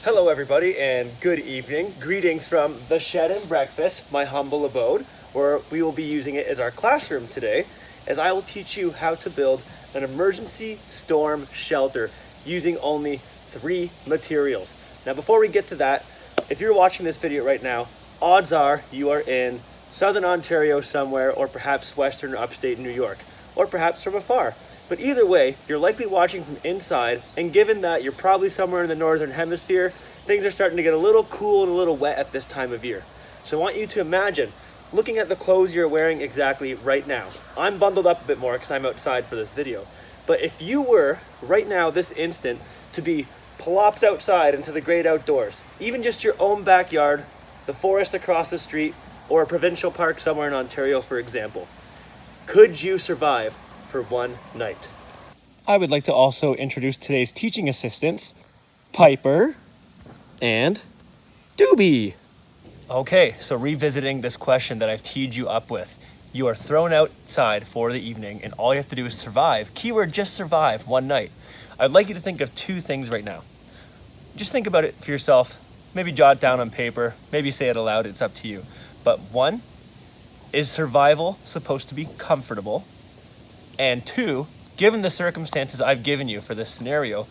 Hello everybody and good evening. Greetings from the Shed and Breakfast, my humble abode, where we will be using it as our classroom today, as I will teach you how to build an emergency storm shelter using only 3 materials. Now before we get to that, if you're watching this video right now, odds are you are in Southern Ontario somewhere, or perhaps Western upstate New York, or perhaps from afar. But either way, you're likely watching from inside, and given that you're probably somewhere in the Northern Hemisphere, things are starting to get a little cool and a little wet at this time of year. So I want you to imagine looking at the clothes you're wearing exactly right now. I'm bundled up a bit more because I'm outside for this video. But if you were, right now, this instant, to be plopped outside into the great outdoors, even just your own backyard, the forest across the street, or a provincial park somewhere in Ontario, for example, could you survive for one night? I would like to also introduce today's teaching assistants, Piper and Doobie. Okay, so revisiting this question that I've teed you up with. You are thrown outside for the evening and all you have to do is survive. Keyword, just survive one night. I'd like you to think of 2 things right now. Just think about it for yourself. Maybe jot it down on paper, maybe say it aloud, it's up to you. But 1, is survival supposed to be comfortable? And 2, given the circumstances I've given you for this scenario,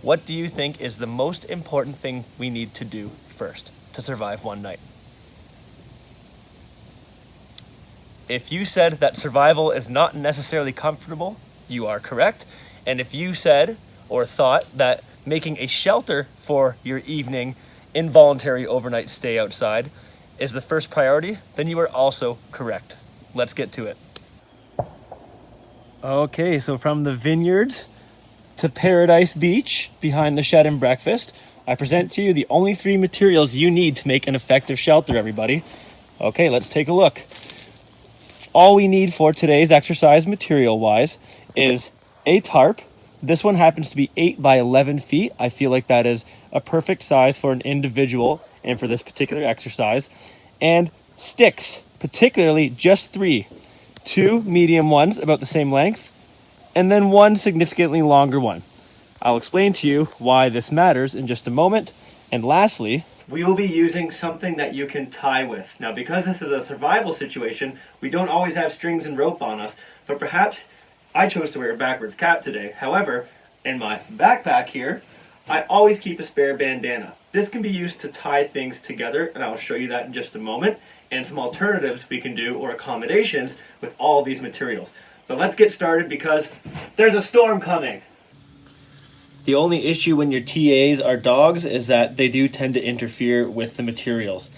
what do you think is the most important thing we need to do first to survive one night? If you said that survival is not necessarily comfortable, you are correct. And if you said or thought that making a shelter for your evening involuntary overnight stay outside is the first priority, then you are also correct. Let's get to it. Okay, so from the vineyards to Paradise Beach behind the Shed and Breakfast, I present to you the only 3 materials you need to make an effective shelter, everybody. Okay, let's take a look. All we need for today's exercise material-wise is a tarp. This one happens to be 8 by 11 feet. I feel like that is a perfect size for an individual and for this particular exercise. And sticks, particularly just 3. 2 medium ones about the same length, and then 1 significantly longer one. I'll explain to you why this matters in just a moment. And lastly, we will be using something that you can tie with. Now, because this is a survival situation, we don't always have strings and rope on us, but perhaps I chose to wear a backwards cap today. However, in my backpack here, I always keep a spare bandana. This can be used to tie things together, and I'll show you that in just a moment, and some alternatives we can do, or accommodations, with all these materials. But let's get started because there's a storm coming. The only issue when your TAs are dogs is that they do tend to interfere with the materials.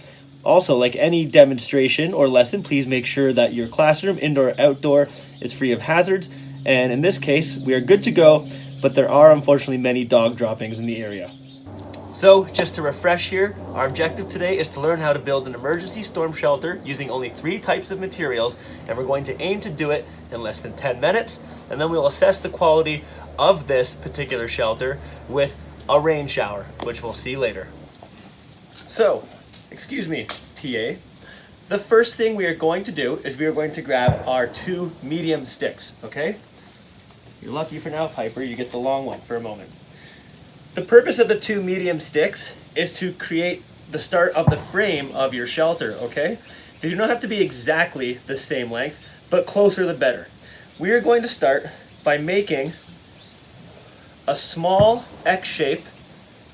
Also, like any demonstration or lesson, please make sure that your classroom, indoor or outdoor, is free of hazards. And in this case, we are good to go, but there are unfortunately many dog droppings in the area. So, just to refresh here, our objective today is to learn how to build an emergency storm shelter using only 3 types of materials, and we're going to aim to do it in less than 10 minutes, and then we'll assess the quality of this particular shelter with a rain shower, which we'll see later. So, excuse me, TA. The first thing we are going to do is we are going to grab our 2 medium sticks, okay? You're lucky for now, Piper, you get the long one for a moment. The purpose of the 2 medium sticks is to create the start of the frame of your shelter, okay? They do not have to be exactly the same length, but closer the better. We are going to start by making a small X shape,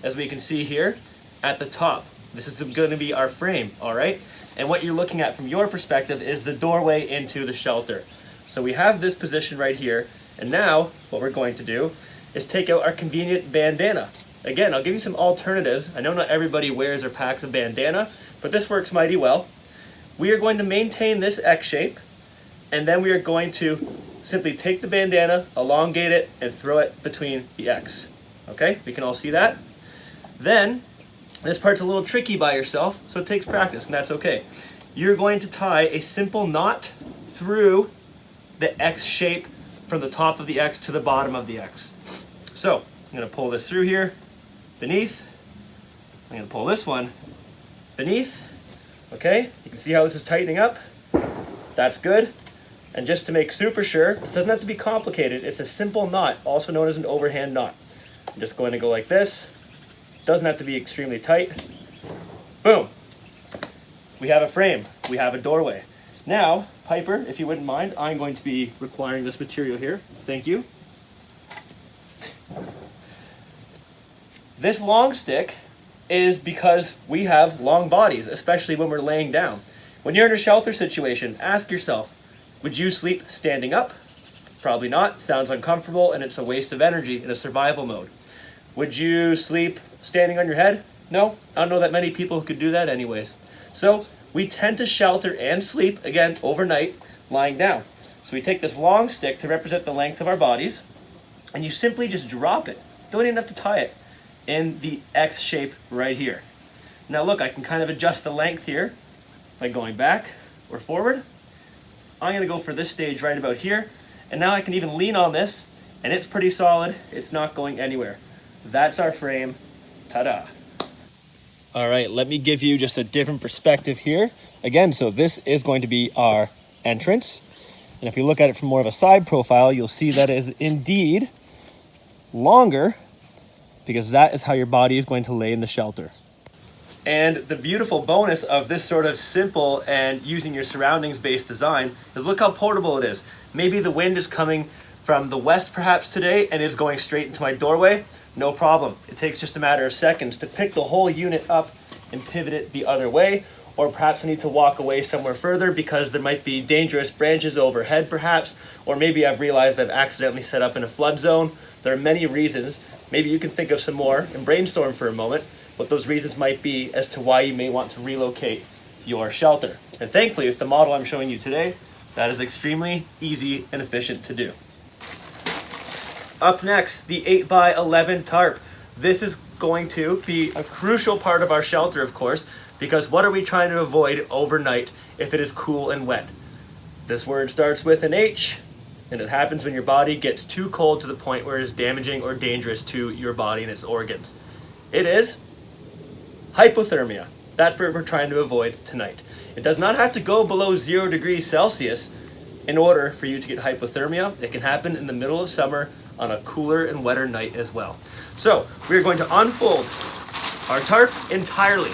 as we can see here, at the top. This is going to be our frame, all right? And what you're looking at from your perspective is the doorway into the shelter. So we have this position right here, and now what we're going to do is take out our convenient bandana. Again, I'll give you some alternatives. I know not everybody wears or packs a bandana, but this works mighty well. We are going to maintain this X shape, and then we are going to simply take the bandana, elongate it, and throw it between the X. Okay, we can all see that? Then, this part's a little tricky by yourself, so it takes practice, and that's okay. You're going to tie a simple knot through the X shape from the top of the X to the bottom of the X. So, I'm going to pull this through here, beneath. I'm going to pull this one beneath. Okay, you can see how this is tightening up. That's good. And just to make super sure, this doesn't have to be complicated. It's a simple knot, also known as an overhand knot. I'm just going to go like this, Doesn't have to be extremely tight. Boom. We have a frame. We have a doorway. Now, Piper, if you wouldn't mind, I'm going to be requiring this material here. Thank you. This long stick is because we have long bodies, especially when we're laying down. When you're in a shelter situation, ask yourself, would you sleep standing up? Probably not. Sounds uncomfortable and it's a waste of energy in a survival mode. Would you sleep standing on your head? No, I don't know that many people who could do that anyways. So we tend to shelter and sleep, again, overnight, lying down. So we take this long stick to represent the length of our bodies, and you simply just drop it. Don't even have to tie it in the X shape right here. Now look, I can kind of adjust the length here by going back or forward. I'm gonna go for this stage right about here, and now I can even lean on this, and it's pretty solid. It's not going anywhere. That's our frame. Ta-da. All right, let me give you just a different perspective here. Again, so this is going to be our entrance. And if you look at it from more of a side profile, you'll see that it is indeed longer, because that is how your body is going to lay in the shelter. And the beautiful bonus of this sort of simple and using your surroundings based design is look how portable it is. Maybe the wind is coming from the west perhaps today and is going straight into my doorway. No problem. It takes just a matter of seconds to pick the whole unit up and pivot it the other way. Or perhaps I need to walk away somewhere further because there might be dangerous branches overhead perhaps. Or maybe I've realized I've accidentally set up in a flood zone. There are many reasons. Maybe you can think of some more and brainstorm for a moment what those reasons might be as to why you may want to relocate your shelter. And thankfully, with the model I'm showing you today, that is extremely easy and efficient to do. Up next, the 8x11 tarp. This is going to be a crucial part of our shelter, of course, because what are we trying to avoid overnight if it is cool and wet? This word starts with an H, and it happens when your body gets too cold to the point where it is damaging or dangerous to your body and its organs. It is hypothermia. That's what we're trying to avoid tonight. It does not have to go below 0 degrees Celsius in order for you to get hypothermia. It can happen in the middle of summer on a cooler and wetter night as well. So we're going to unfold our tarp entirely.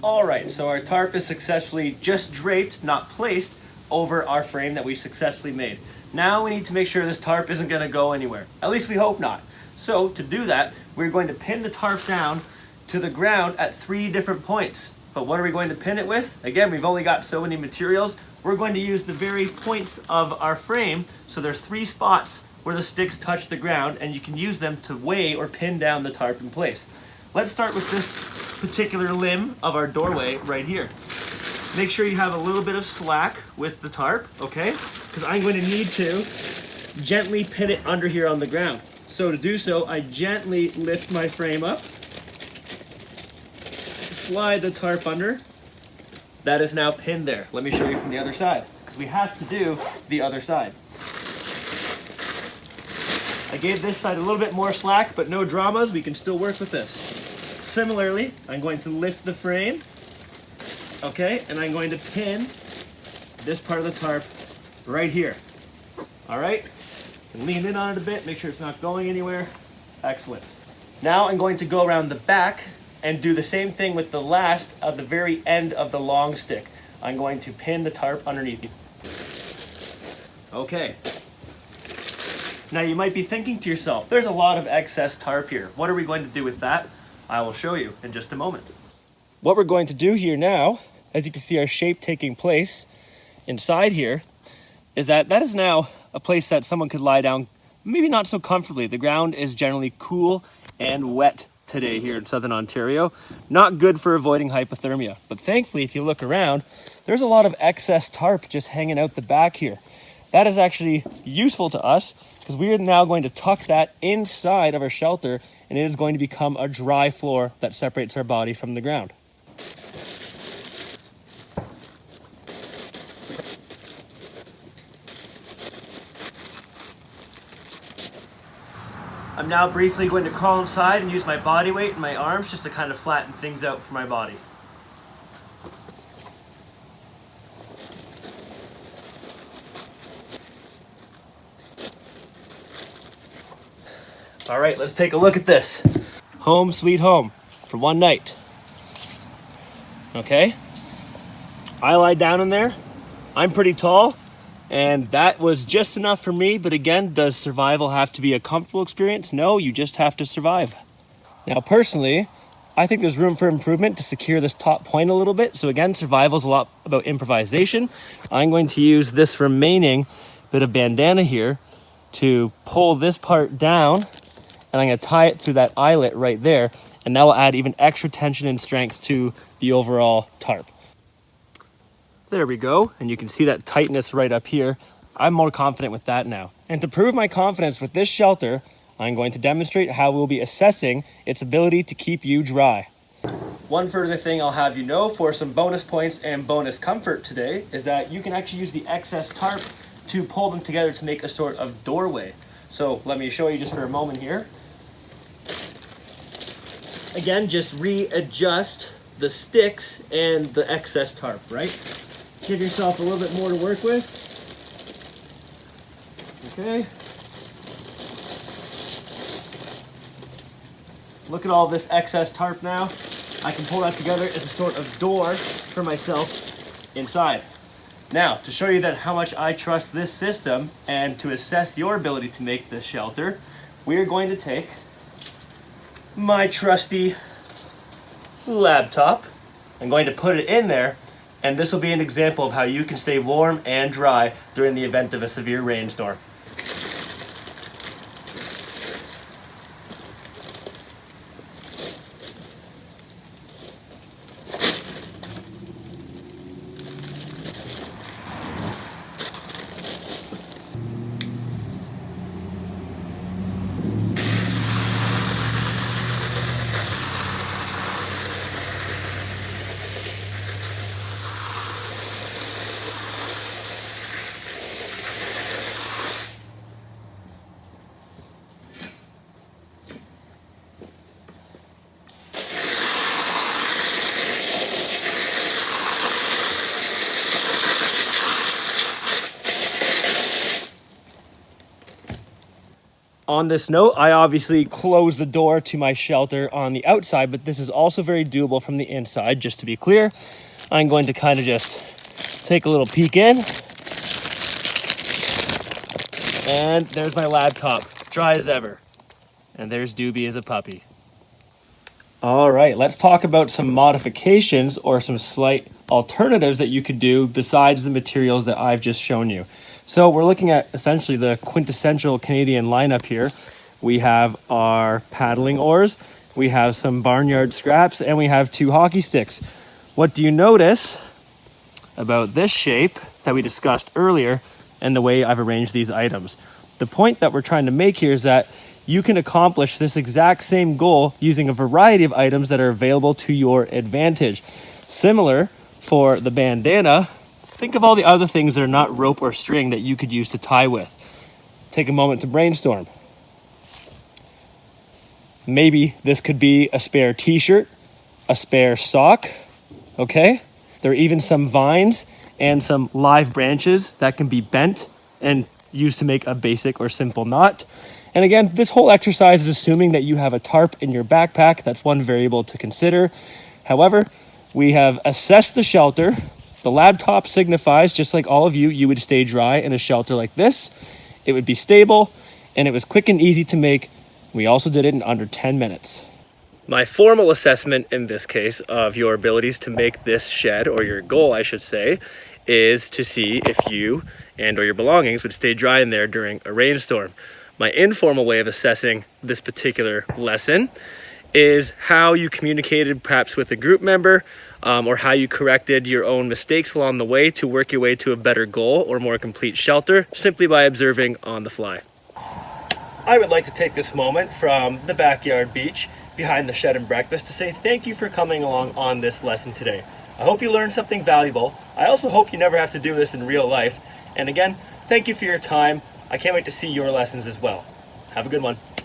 All right, so our tarp is successfully just draped, not placed, over our frame that we successfully made. Now we need to make sure this tarp isn't going to go anywhere. At least we hope not. So to do that, we're going to pin the tarp down to the ground at 3 different points. But what are we going to pin it with? Again, we've only got so many materials. We're going to use the very points of our frame. So there's 3 spots where the sticks touch the ground, and you can use them to weigh or pin down the tarp in place. Let's start with this particular limb of our doorway right here. Make sure you have a little bit of slack with the tarp, okay? Because I'm going to need to gently pin it under here on the ground. So to do so, I gently lift my frame up, slide the tarp under. That is now pinned there. Let me show you from the other side, because we have to do the other side. I gave this side a little bit more slack, but no dramas, we can still work with this. Similarly, I'm going to lift the frame, okay, and I'm going to pin this part of the tarp right here. All right? And lean in on it a bit, make sure it's not going anywhere. Excellent. Now I'm going to go around the back and do the same thing with the last of the very end of the long stick. I'm going to pin the tarp underneath you. Okay. Now you might be thinking to yourself, there's a lot of excess tarp here. What are we going to do with that? I will show you in just a moment. What we're going to do here now, as you can see our shape taking place inside here, is that is now a place that someone could lie down, maybe not so comfortably. The ground is generally cool and wet today here in southern Ontario. Not good for avoiding hypothermia. But thankfully, if you look around, there's a lot of excess tarp just hanging out the back here. That is actually useful to us because we are now going to tuck that inside of our shelter, and it is going to become a dry floor that separates our body from the ground. I'm now briefly going to crawl inside and use my body weight and my arms just to kind of flatten things out for my body. All right, let's take a look at this. Home sweet home for one night. Okay, I lie down in there. I'm pretty tall, and that was just enough for me. But again, does survival have to be a comfortable experience? No, you just have to survive. Now, personally, I think there's room for improvement to secure this top point a little bit. So again, survival is a lot about improvisation. I'm going to use this remaining bit of bandana here to pull this part down, and I'm going to tie it through that eyelet right there, and that will add even extra tension and strength to the overall tarp. There we go, and you can see that tightness right up here. I'm more confident with that now. And to prove my confidence with this shelter, I'm going to demonstrate how we'll be assessing its ability to keep you dry. One further thing I'll have you know for some bonus points and bonus comfort today is that you can actually use the excess tarp to pull them together to make a sort of doorway. So let me show you just for a moment here. Again, just readjust the sticks and the excess tarp, right? Give yourself a little bit more to work with. Okay. Look at all this excess tarp now. I can pull that together as a sort of door for myself inside. Now, to show you that how much I trust this system and to assess your ability to make this shelter, we are going to take my trusty laptop. I'm going to put it in there, and this will be an example of how you can stay warm and dry during the event of a severe rainstorm. On this note, I obviously closed the door to my shelter on the outside, but this is also very doable from the inside. Just to be clear, I'm going to kind of just take a little peek in. And there's my laptop, dry as ever. And there's Doobie as a puppy. All right, let's talk about some modifications or some slight alternatives that you could do besides the materials that I've just shown you. So we're looking at essentially the quintessential Canadian lineup here. We have our paddling oars, we have some barnyard scraps, and we have 2 hockey sticks. What do you notice about this shape that we discussed earlier and the way I've arranged these items? The point that we're trying to make here is that you can accomplish this exact same goal using a variety of items that are available to your advantage. Similar for the bandana, think of all the other things that are not rope or string that you could use to tie with. Take a moment to brainstorm. Maybe this could be a spare t-shirt, a spare sock, okay? There are even some vines and some live branches that can be bent and used to make a basic or simple knot. And again, this whole exercise is assuming that you have a tarp in your backpack. That's one variable to consider. However, we have assessed the shelter. The laptop signifies, just like all of you, you would stay dry in a shelter like this. It would be stable, and it was quick and easy to make. We also did it in under 10 minutes. My formal assessment in this case of your abilities to make this shed, or your goal, I should say, is to see if you and or your belongings would stay dry in there during a rainstorm. My informal way of assessing this particular lesson is how you communicated perhaps with a group member, or how you corrected your own mistakes along the way to work your way to a better goal or more complete shelter simply by observing on the fly. I would like to take this moment from the backyard beach behind the shed and breakfast to say thank you for coming along on this lesson today. I hope you learned something valuable. I also hope you never have to do this in real life. And again, thank you for your time. I can't wait to see your lessons as well. Have a good one.